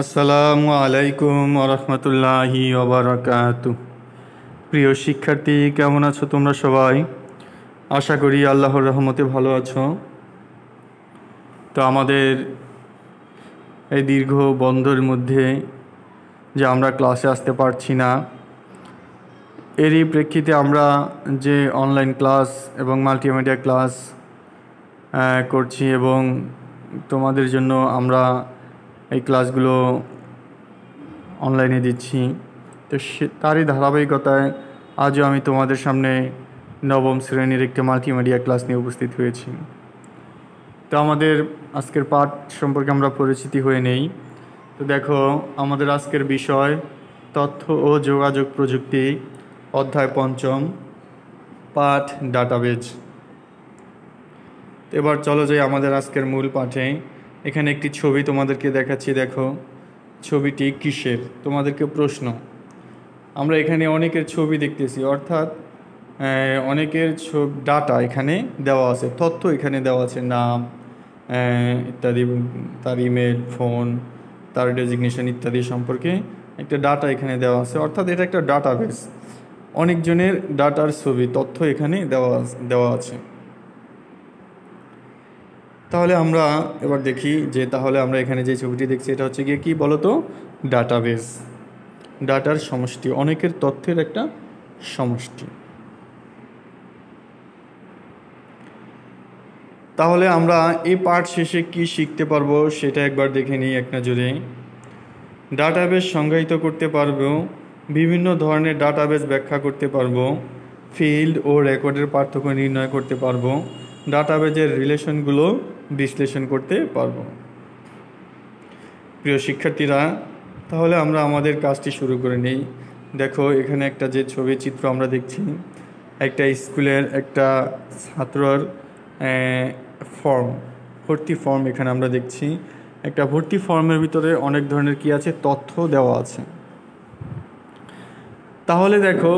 আসসালামু আলাইকুম ওরহমতুল্লাহি ওবারাকাতুহু। প্রিয় শিক্ষার্থী, কেমন আছো তোমরা সবাই? আশা করি আল্লাহর রহমতে ভালো আছো। তো আমাদের এই দীর্ঘ বন্ধের মধ্যে যে আমরা ক্লাসে আসতে পারছি না, এরই প্রেক্ষিতে আমরা যে অনলাইন ক্লাস এবং মাল্টিমিডিয়া ক্লাস করছি এবং তোমাদের জন্য আমরা এই ক্লাসগুলো অনলাইনে দিচ্ছি। তো তারই ধারাবাহিকতায় আজও আমি তোমাদের সামনে নবম শ্রেণীর একটি মাল্টিমিডিয়া ক্লাস নিয়ে উপস্থিত হয়েছি। তো আমাদের আজকের পাঠ সম্পর্কে আমরা পরিচিতি হয়ে নেই। তো দেখো, আমাদের আজকের বিষয় তথ্য ও যোগাযোগ প্রযুক্তি, অধ্যায় ৫ম, পাঠ ডাটাবেজ। এবার চলো যাই আমাদের আজকের মূল পাঠে। এখানে একটি ছবি তোমাদেরকে দেখাচ্ছি। দেখো ছবিটি কিসের? তোমাদেরকে প্রশ্ন। আমরা এখানে অনেকের ছবি দেখতেছি, অর্থাৎ অনেকের ডাটা এখানে দেওয়া আছে, তথ্য এখানে দেওয়া আছে, নাম ইত্যাদি, তার ইমেল, ফোন, তার ডেজিগনেশন ইত্যাদি সম্পর্কে একটা ডাটা এখানে দেওয়া আছে। অর্থাৎ এটা একটা ডাটাবেস, অনেকজনের ডাটার ছবি, তথ্য এখানে দেওয়া আছে। তাহলে আমরা এবার দেখি যে তাহলে আমরা এখানে যে ছবিটি দেখছি এটা হচ্ছে গিয়ে কি বলো তো? ডাটাবেস, ডাটার সমষ্টি, অনেকের তথ্যের একটা সমষ্টি। তাহলে আমরা এই পাঠ শেষে কি শিখতে পারবো সেটা একবার দেখে নিই এক নজরে। ডাটাবেস সংজ্ঞায়িত করতে পারবো, বিভিন্ন ধরনের ডাটাবেস ব্যাখ্যা করতে পারবো, ফিল্ড ও রেকর্ডের পার্থক্য নির্ণয় করতে পারবো, ডাটাবেজের রিলেশনগুলো বিশ্লেষণ করতে পারবো। প্রিয় শিক্ষার্থীরা, তাহলে আমরা আমাদের কাজটি শুরু করে নিই। দেখো এখানে একটা যে ছবি চিত্র আমরা দেখছি, একটা স্কুলের একটা ছাত্রর ফর্ম, ভর্তি ফর্ম এখানে আমরা দেখছি। একটা ভর্তি ফর্মের ভিতরে অনেক ধরনের কি আছে? তথ্য দেওয়া আছে। তাহলে দেখো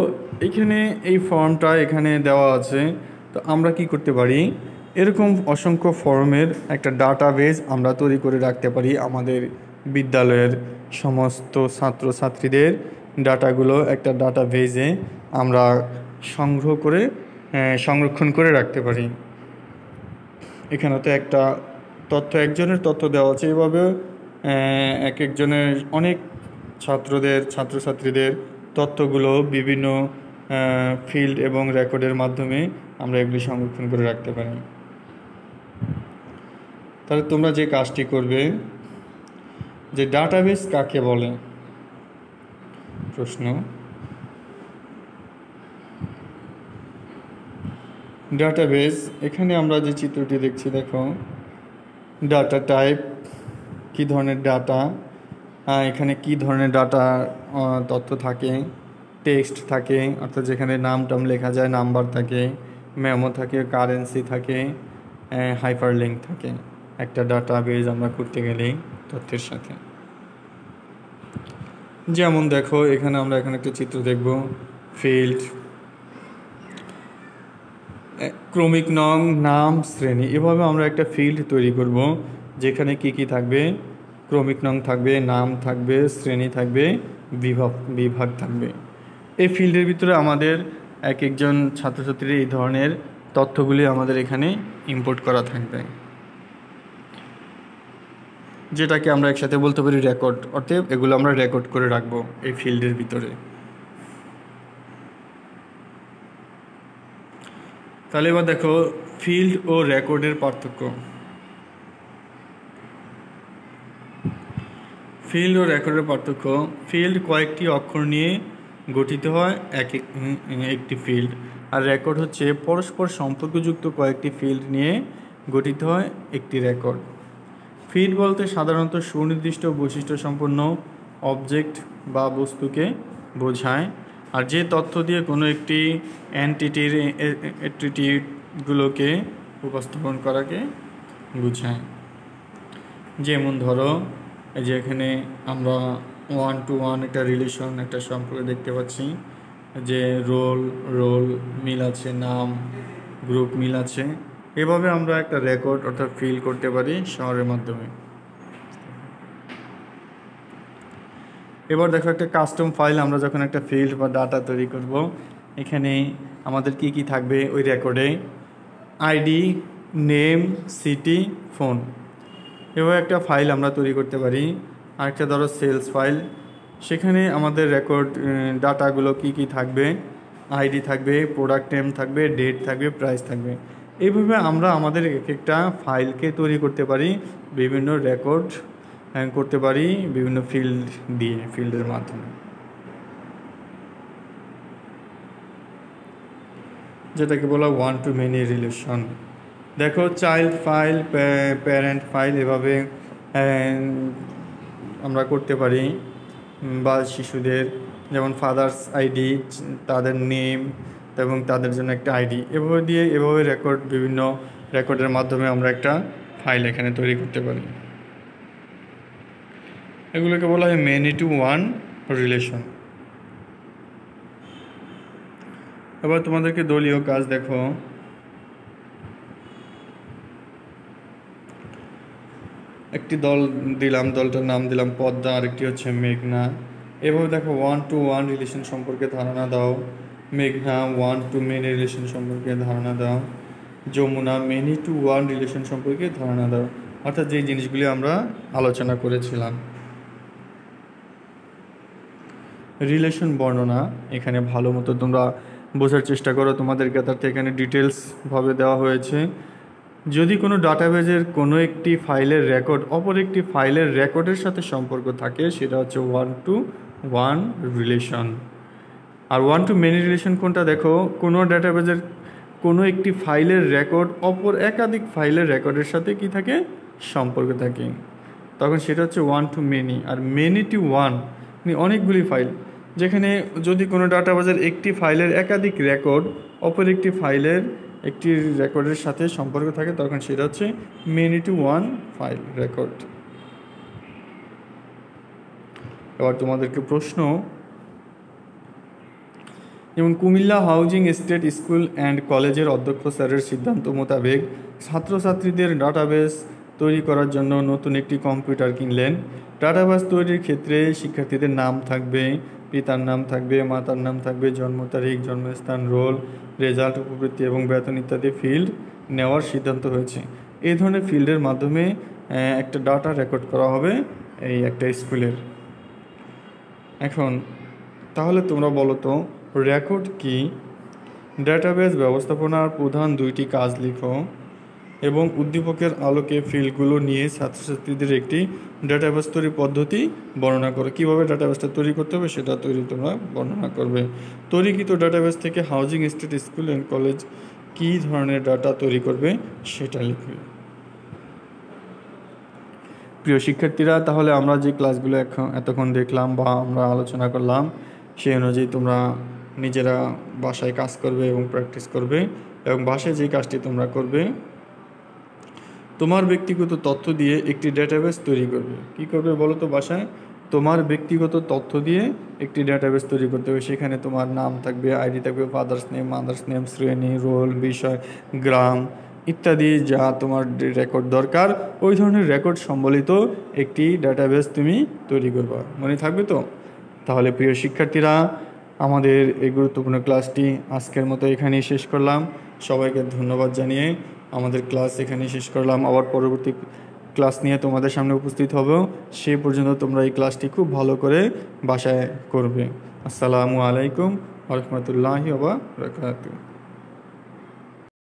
এখানে এই ফর্মটা এখানে দেওয়া আছে। তো আমরা কি করতে পারি? এরকম অসংখ্য ফর্মের একটা ডাটাবেজ আমরা তৈরি করে রাখতে পারি। আমাদের বিদ্যালয়ের সমস্ত ছাত্রছাত্রীদের ডাটাগুলো একটা ডাটাবেজে আমরা সংরক্ষণ করে রাখতে পারি। এখানে তো একটা তথ্য, একজনের তথ্য দেওয়া আছে, এভাবে এক একজনের অনেক ছাত্রছাত্রীদের তথ্যগুলো বিভিন্ন ফিল্ড এবং রেকর্ডের মাধ্যমে আমরা এগুলি সংরক্ষণ করে রাখতে পারি। তাহলে তোমরা যে কাজটি করবে, যে ডাটাবেস কাকে বলে? প্রশ্ন। ডাটাবেস, এখানে আমরা যে চিত্রটি দেখছি, দেখো ডাটা টাইপ, কি ধরনের ডাটা, এখানে কি ধরনের ডাটা তথ্য থাকে, টেক্সট থাকে, অর্থাৎ যেখানে নাম টাম লেখা যায়, নাম্বার থাকে, মেমো থাকে, কারেন্সি থাকে, হাইপারলিঙ্ক থাকে। একটা ডাটাবেজ আমরা করতে গেলেই তথ্যের সাথে, যেমন দেখো এখানে আমরা এখানে একটা চিত্র দেখব, ফিল্ড, ক্রমিক নং, নাম, শ্রেণী, এভাবে আমরা একটা ফিল্ড তৈরি করব যেখানে কি কি থাকবে? ক্রমিক নং থাকবে, নাম থাকবে, শ্রেণী থাকবে, বিভাগ থাকবে। এই ফিল্ডের ভিতরে আমাদের এক একজন ছাত্রছাত্রীর এই ধরনের তথ্যগুলি আমাদের এখানে ইম্পোর্ট করা থাকবে, যেটাকে আমরা একসাথে বলতে পারি রেকর্ড। অর্থাৎ এগুলো আমরা রেকর্ড করে রাখবো এই ফিল্ডের ভিতরে। তাহলে এবার দেখো ফিল্ড ও রেকর্ডের পার্থক্য। ফিল্ড ও রেকর্ডের পার্থক্য। ফিল্ড কয়েকটি অক্ষর নিয়ে গঠিত হয় একটি ফিল্ড, আর রেকর্ড হচ্ছে পরস্পর সম্পর্কযুক্ত কয়েকটি ফিল্ড নিয়ে গঠিত হয় একটি রেকর্ড। ফিল্ড বলতে সাধারণত সুনির্দিষ্ট বৈশিষ্ট্য সম্পন্ন অবজেক্ট বা বস্তুকে বোঝায়, আর যে তথ্য দিয়ে কোনো একটি এন্টিটিগুলোকে উপস্থাপন করাকে বোঝায়। যেমন ধরো এই যে এখানে আমরা 1-to-1 একটা রিলেশন, একটা সম্পর্ক দেখতে পাচ্ছি, যে রোল মিল আছে, নাম, গ্রুপ মিল আছে। এভাবে আমরা একটা রেকর্ড অর্থাৎ ফিল করতে পারি শহরের মাধ্যমে। এবার দেখো একটা কাস্টম ফাইল, আমরা যখন একটা ফিল্ড বা ডাটা তৈরি করব, এখানে আমাদের কি কি থাকবে ওই রেকর্ডে? ID, name, city, phone. এভাবে একটা ফাইল আমরা তৈরি করতে পারি। আরেকটা ধরো সেলস ফাইল, সেখানে আমাদের রেকর্ড ডাটাগুলো কি কি থাকবে? আইডি থাকবে, প্রোডাক্ট নেম থাকবে, ডেট থাকবে, প্রাইস থাকবে। এইভাবে আমরা আমাদের এক একটা ফাইলকে তৈরি করতে পারি, বিভিন্ন রেকর্ড করতে পারি বিভিন্ন ফিল্ড দিয়ে, ফিল্ডের মাধ্যমে, যেটাকে বলা ওয়ান টু মেনি রিলেশন। দেখো চাইল্ড ফাইল, প্যারেন্ট ফাইল, এভাবে আমরা করতে পারি। বা শিশুদের যেমন ফাদার্স আইডি, তাদের নেম এবং তাদের জন্য একটা আইডি, এভাবে দিয়ে এভাবে রেকর্ড, বিভিন্ন রেকর্ডের মাধ্যমে আমরা একটা ফাইল এখানে তৈরি করতে পারি। এগুলোকে বলা হয় মেনি টু ওয়ান রিলেশন। এবার তোমাদেরকে দলীয় কাজ দেখো। একটি দল দিলাম, দলটার নাম দিলাম পদ্মা, আরেকটি হচ্ছে মেঘনা। এভাবে দেখো ওয়ান টু ওয়ান রিলেশন সম্পর্কে ধারণা দাও। মেঘনা ওয়ান টু মেনি রিলেশন সম্পর্কে ধারণা দাও। যমুনা মেনি টু ওয়ান রিলেশন সম্পর্কে ধারণা দাও। অর্থাৎ যে জিনিসগুলি আমরা আলোচনা করেছিলাম। রিলেশন বর্ণনা এখানে ভালো মতো তোমরা বোঝার চেষ্টা করো, তোমাদের ক্ষেত্রে এখানে ডিটেলসভাবে দেওয়া হয়েছে। যদি কোনো ডাটাবেজের কোনো একটি ফাইলের রেকর্ড অপর একটি ফাইলের রেকর্ডের সাথে সম্পর্ক থাকে, সেটা হচ্ছে one two one relation. R one to many relation কোনটা? দেখো কোনো ডাটাবেজের কোনো একটি ফাইলের রেকর্ড অপর একাধিক ফাইলের রেকর্ডের সাথে কি থাকে? সম্পর্ক থাকে, তখন সেটা হচ্ছে ওয়ান টু মেনি। আর মেনি টু ওয়ান অনেকগুলি ফাইল, যেখানে যদি কোনো ডাটাবেজের একটি ফাইলের একাধিক রেকর্ড অপর একটি ফাইলের একটি রেকর্ডের সাথে সম্পর্ক থাকে, তখন সেটা হচ্ছে many to one file record. এবার তোমাদেরকে প্রশ্ন, যেমন Comilla housing estate school and কলেজের অধ্যক্ষ স্যারের সিদ্ধান্ত মোতাবেক ছাত্রছাত্রীদের ডাটাবেস তৈরি করার জন্য নতুন একটি কম্পিউটার কিনলেন। ডাটাবেস তৈরির ক্ষেত্রে শিক্ষার্থীদের নাম থাকবে, পিতার নাম থাকবে, মাতার নাম থাকবে, জন্ম তারিখ, জন্মস্থান, রোল, রেজাল্ট, উপবৃত্তি এবং বেতন ইত্যাদি ফিল্ড নেওয়ার সিদ্ধান্ত হয়েছে। এই ধরনের ফিল্ডের মাধ্যমে একটা ডাটা রেকর্ড করা হবে এই একটা স্কুলের। এখন তাহলে তোমরা বলো তো রেকর্ড কি? ডাটাবেস ব্যবস্থাপনার প্রধান দুইটি কাজ লিখো এবং উদ্দীপকের আলোকে ফিল্ডগুলো নিয়ে ছাত্রছাত্রীদের একটি ডাটাবেস তৈরি পদ্ধতি বর্ণনা করো। কীভাবে ডাটাবেসটা তৈরি করতে হবে সেটা তোমরা বর্ণনা করবে। তৈরিকৃত ডাটাবেস থেকে housing estate school and college কী ধরনের ডাটা তৈরি করবে সেটা লিখবে। প্রিয় শিক্ষার্থীরা, তাহলে আমরা যে ক্লাসগুলো এতক্ষণ দেখলাম বা আমরা আলোচনা করলাম, সেই অনুযায়ী তোমরা নিজেরা বাসায় কাজ করবে এবং প্র্যাকটিস করবে। এবং বাসায় যে কাজটি তোমরা করবে, তোমার ব্যক্তিগত তথ্য দিয়ে একটি ডেটাবেস তৈরি করবে। কি করবে বলো তো? বাসায় তোমার ব্যক্তিগত তথ্য দিয়ে একটি ডেটাবেস তৈরি করতে হবে। সেখানে তোমার নাম থাকবে, আইডি থাকবে, ফাদার্স নেম, মাদার্স নেম, শ্রেণী, রোল, বিষয়, গ্রাম ইত্যাদি যা তোমার রেকর্ড দরকার, ওই ধরনের রেকর্ড সম্বলিত একটি ডেটাবেস তুমি তৈরি করবে। মনে থাকবে তো? তাহলে প্রিয় শিক্ষার্থীরা, আমাদের এই গুরুত্বপূর্ণ ক্লাসটি আজকের মতো এখানেই শেষ করলাম। সবাইকে ধন্যবাদ জানিয়ে আমাদের ক্লাস এখানেই শেষ করলাম। আবার পরবর্তী ক্লাস নিয়ে তোমাদের সামনে উপস্থিত হব। সেই পর্যন্ত তোমরা এই ক্লাসটি খুব ভালো করে বাসায় করবে। আসসালামু আলাইকুম ওয়া রাহমাতুল্লাহি ওয়া বারাকাতুহু।